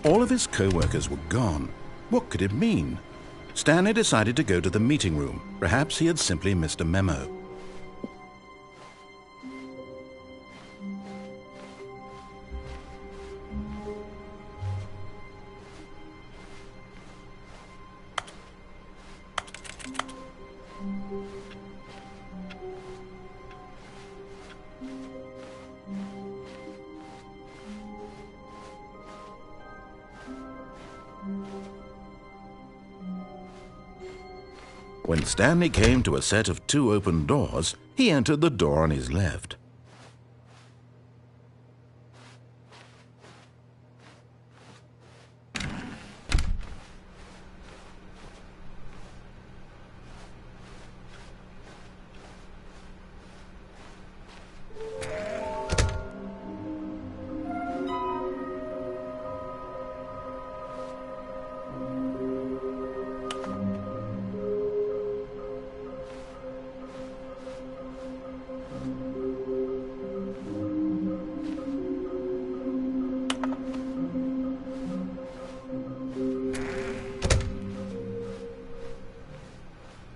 All of his co-workers were gone. What could it mean? Stanley decided to go to the meeting room. Perhaps he had simply missed a memo. When Stanley came to a set of 2 open doors, he entered the door on his left.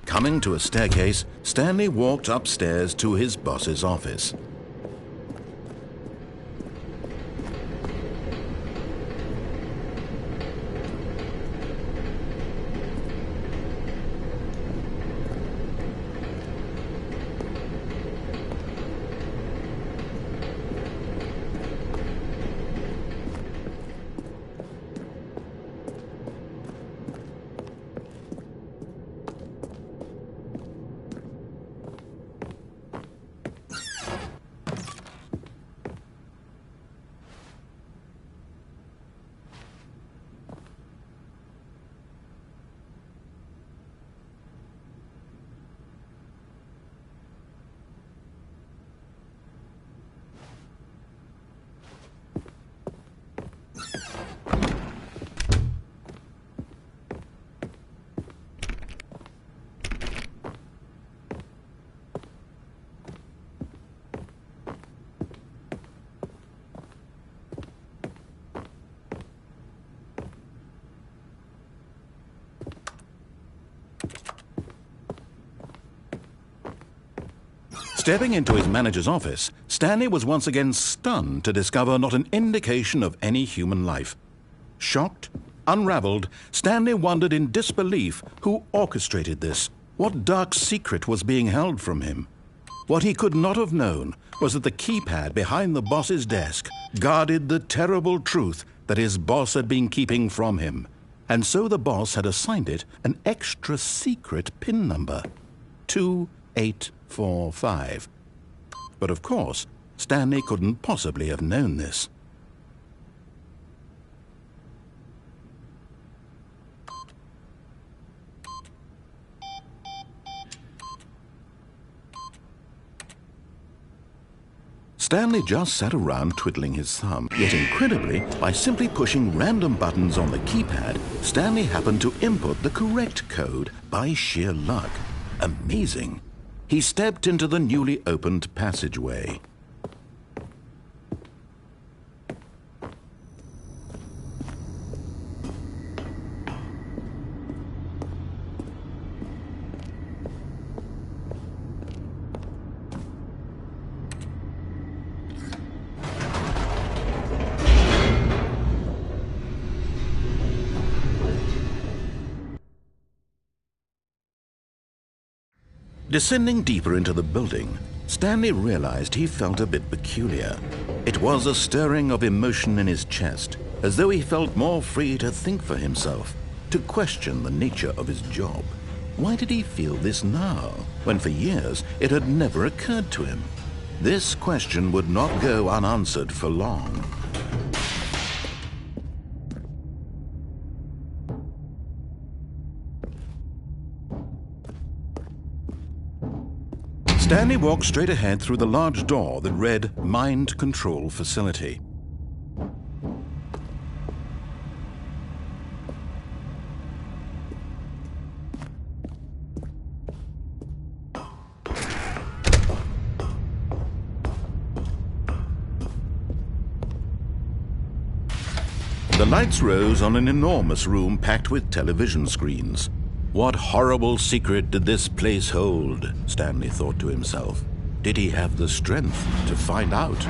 Coming to a staircase, Stanley walked upstairs to his boss's office. Stepping into his manager's office, Stanley was once again stunned to discover not an indication of any human life. Shocked, unraveled, Stanley wondered in disbelief who orchestrated this. What dark secret was being held from him? What he could not have known was that the keypad behind the boss's desk guarded the terrible truth that his boss had been keeping from him. And so the boss had assigned it an extra secret PIN number, 2845. But of course, Stanley couldn't possibly have known this. Stanley just sat around twiddling his thumb. Yet incredibly, by simply pushing random buttons on the keypad, Stanley happened to input the correct code by sheer luck. Amazing. He stepped into the newly opened passageway. Descending deeper into the building, Stanley realized he felt a bit peculiar. It was a stirring of emotion in his chest, as though he felt more free to think for himself, to question the nature of his job. Why did he feel this now, when for years it had never occurred to him? This question would not go unanswered for long. Stanley walked straight ahead through the large door that read Mind Control Facility. The lights rose on an enormous room packed with television screens. What horrible secret did this place hold? Stanley thought to himself. Did he have the strength to find out?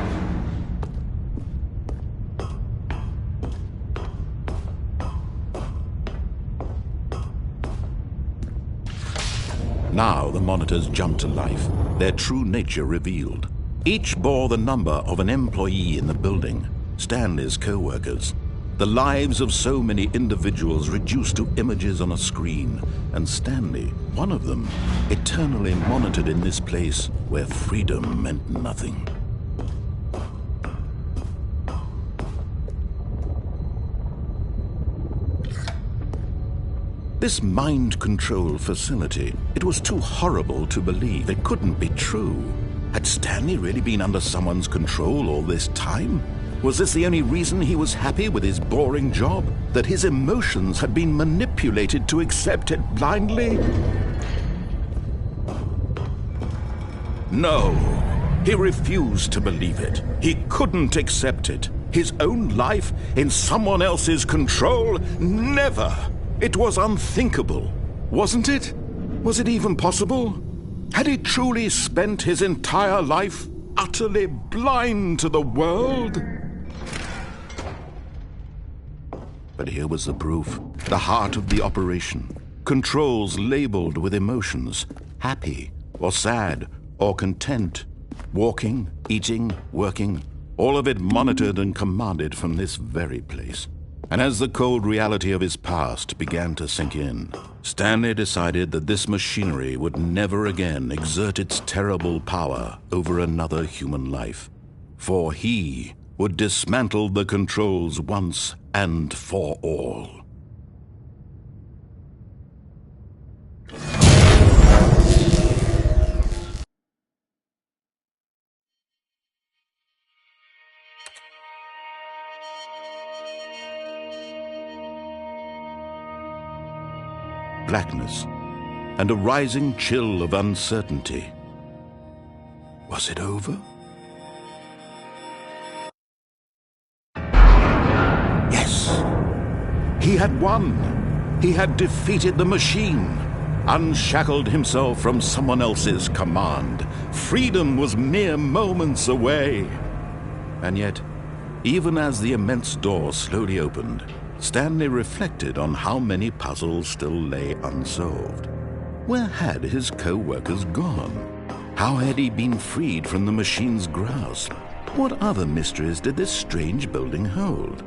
Now the monitors jumped to life, their true nature revealed. Each bore the number of an employee in the building, Stanley's co-workers. The lives of so many individuals reduced to images on a screen, and Stanley, one of them, eternally monitored in this place where freedom meant nothing. This mind control facility, it was too horrible to believe. It couldn't be true. Had Stanley really been under someone's control all this time? Was this the only reason he was happy with his boring job? That his emotions had been manipulated to accept it blindly? No, he refused to believe it. He couldn't accept it. His own life in someone else's control? Never! It was unthinkable, wasn't it? Was it even possible? Had he truly spent his entire life utterly blind to the world? But here was the proof, the heart of the operation. Controls labeled with emotions, happy or sad or content, walking, eating, working, all of it monitored and commanded from this very place. And as the cold reality of his past began to sink in, Stanley decided that this machinery would never again exert its terrible power over another human life. For he would dismantle the controls once and for all. Blackness, and a rising chill of uncertainty. Was it over? Yes! He had won! He had defeated the machine, unshackled himself from someone else's command. Freedom was mere moments away. And yet, even as the immense door slowly opened, Stanley reflected on how many puzzles still lay unsolved. Where had his co-workers gone? How had he been freed from the machine's grasp? What other mysteries did this strange building hold?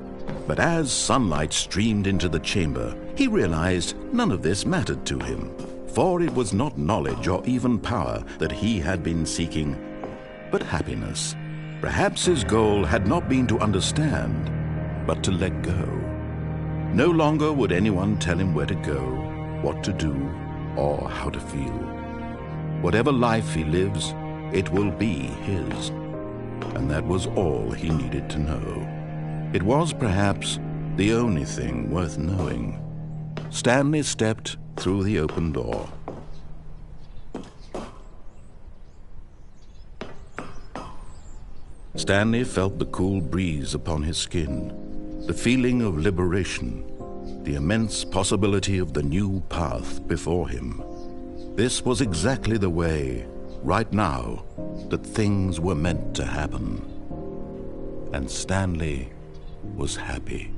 But as sunlight streamed into the chamber, he realized none of this mattered to him, for it was not knowledge or even power that he had been seeking, but happiness. Perhaps his goal had not been to understand, but to let go. No longer would anyone tell him where to go, what to do, or how to feel. Whatever life he lives, it will be his. And that was all he needed to know. It was perhaps the only thing worth knowing. Stanley stepped through the open door. Stanley felt the cool breeze upon his skin, the feeling of liberation, the immense possibility of the new path before him. This was exactly the way, right now, that things were meant to happen. And Stanley was happy.